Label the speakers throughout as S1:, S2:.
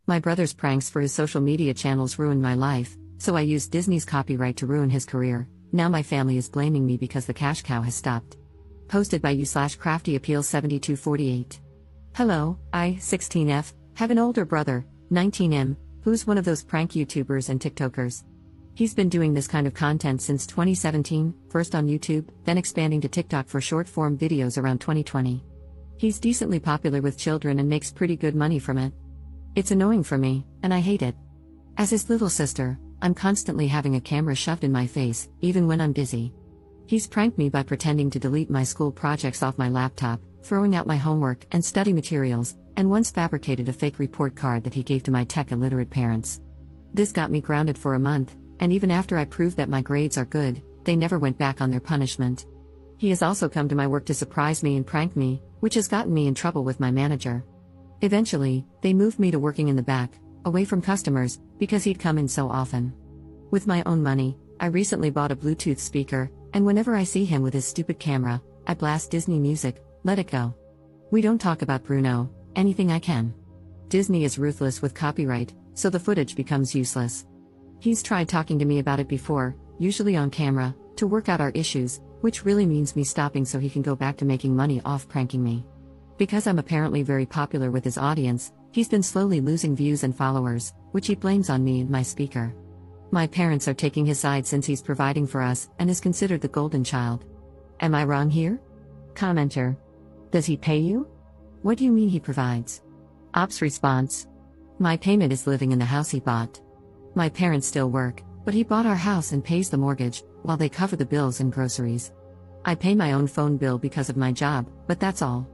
S1: My brother's pranks for his social media channels ruined my life, so I used Disney's copyright to ruin his career. Now my family is blaming me because the cash cow has stopped. Posted by u/craftyappeal7248. Hello, I, 16F, have an older brother, 19M, who's one of those prank YouTubers and TikTokers. He's been doing this kind of content since 2017, first on YouTube, then expanding to TikTok for short-form videos around 2020. He's decently popular with children and makes pretty good money from it. It's annoying for me, and I hate it. As his little sister, I'm constantly having a camera shoved in my face, even when I'm busy. He's pranked me by pretending to delete my school projects off my laptop, throwing out my homework and study materials, and once fabricated a fake report card that he gave to my tech-illiterate parents. This got me grounded for a month, and even after I proved that my grades are good, they never went back on their punishment. He has also come to my work to surprise me and prank me, which has gotten me in trouble with my manager. Eventually, they moved me to working in the back, away from customers, because he'd come in so often. With my own money, I recently bought a Bluetooth speaker, and whenever I see him with his stupid camera, I blast Disney music, Let It Go. We don't talk about Bruno, anything I can. Disney is ruthless with copyright, so the footage becomes useless. He's tried talking to me about it before, usually on camera, to work out our issues, which really means me stopping so he can go back to making money off pranking me. Because I'm apparently very popular with his audience, he's been slowly losing views and followers, which he blames on me and my speaker. My parents are taking his side since he's providing for us and is considered the golden child. Am I wrong here? Commenter. Does he pay you? What do you mean he provides? Ops response. My payment is living in the house he bought. My parents still work, but he bought our house and pays the mortgage, while they cover the bills and groceries. I pay my own phone bill because of my job, but that's all.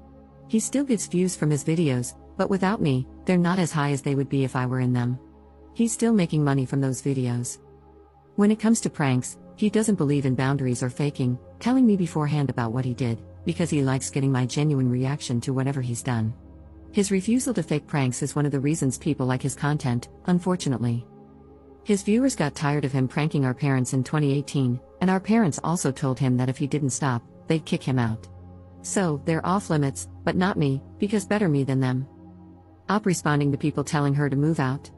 S1: He still gets views from his videos, but without me, they're not as high as they would be if I were in them. He's still making money from those videos. When it comes to pranks, he doesn't believe in boundaries or faking, telling me beforehand about what he did, because he likes getting my genuine reaction to whatever he's done. His refusal to fake pranks is one of the reasons people like his content, unfortunately. His viewers got tired of him pranking our parents in 2018, and our parents also told him that if he didn't stop, they'd kick him out. So, they're off limits, but not me, because better me than them. Op responding to people telling her to move out.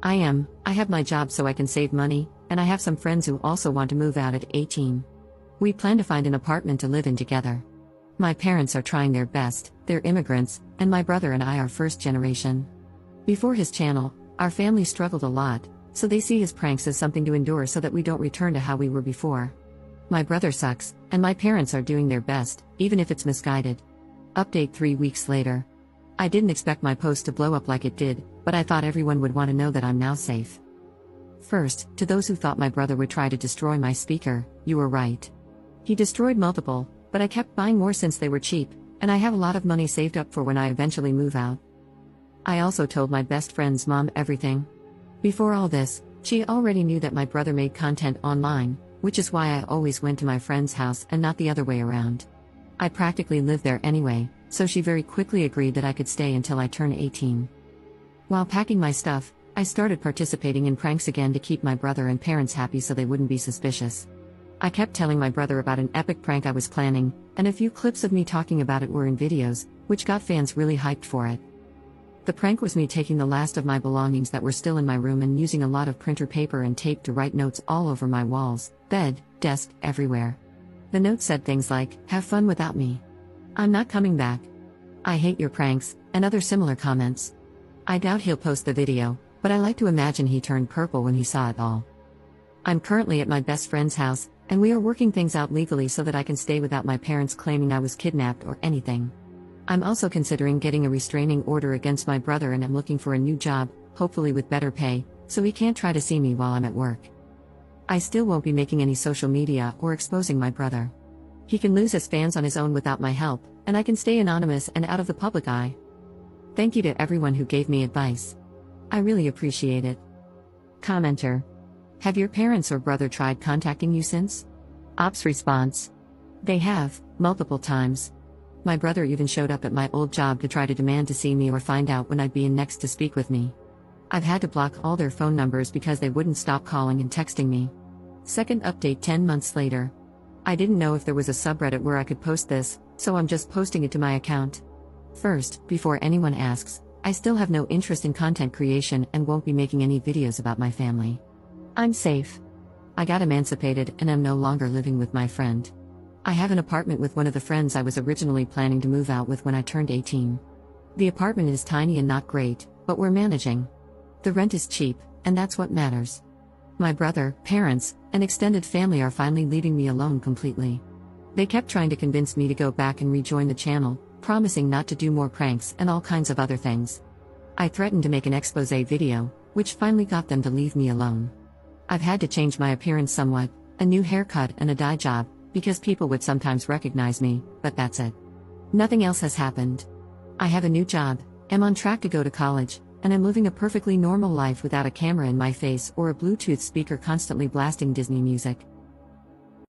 S1: I have my job so I can save money, and I have some friends who also want to move out at 18. We plan to find an apartment to live in together. My parents are trying their best, they're immigrants, and my brother and I are first generation. Before his channel, our family struggled a lot, so they see his pranks as something to endure so that we don't return to how we were before. My brother sucks, and my parents are doing their best, even if it's misguided. Update 3 weeks later. I didn't expect my post to blow up like it did, but I thought everyone would want to know that I'm now safe. First, to those who thought my brother would try to destroy my speaker, you were right. He destroyed multiple, but I kept buying more since they were cheap, and I have a lot of money saved up for when I eventually move out. I also told my best friend's mom everything. Before all this, she already knew that my brother made content online, which is why I always went to my friend's house and not the other way around. I practically lived there anyway, so she very quickly agreed that I could stay until I turn 18. While packing my stuff, I started participating in pranks again to keep my brother and parents happy so they wouldn't be suspicious. I kept telling my brother about an epic prank I was planning, and a few clips of me talking about it were in videos, which got fans really hyped for it. The prank was me taking the last of my belongings that were still in my room and using a lot of printer paper and tape to write notes all over my walls, bed, desk, everywhere. The note said things like, "Have fun without me. I'm not coming back. I hate your pranks," and other similar comments. I doubt he'll post the video, but I like to imagine he turned purple when he saw it all. I'm currently at my best friend's house, and we are working things out legally so that I can stay without my parents claiming I was kidnapped or anything. I'm also considering getting a restraining order against my brother, and I'm looking for a new job, hopefully with better pay, so he can't try to see me while I'm at work. I still won't be making any social media or exposing my brother. He can lose his fans on his own without my help, and I can stay anonymous and out of the public eye. Thank you to everyone who gave me advice. I really appreciate it. Commenter. Have your parents or brother tried contacting you since? Ops response. They have, multiple times. My brother even showed up at my old job to try to demand to see me or find out when I'd be in next to speak with me. I've had to block all their phone numbers because they wouldn't stop calling and texting me. Second update 10 months later. I didn't know if there was a subreddit where I could post this, so I'm just posting it to my account. First, before anyone asks, I still have no interest in content creation and won't be making any videos about my family. I'm safe. I got emancipated and am no longer living with my friend. I have an apartment with one of the friends I was originally planning to move out with when I turned 18. The apartment is tiny and not great, but we're managing. The rent is cheap, and that's what matters. My brother, parents, and extended family are finally leaving me alone completely. They kept trying to convince me to go back and rejoin the channel, promising not to do more pranks and all kinds of other things. I threatened to make an expose video, which finally got them to leave me alone. I've had to change my appearance somewhat, a new haircut and a dye job, because people would sometimes recognize me, but that's it. Nothing else has happened. I have a new job, am on track to go to college, and I'm living a perfectly normal life without a camera in my face or a Bluetooth speaker constantly blasting Disney music.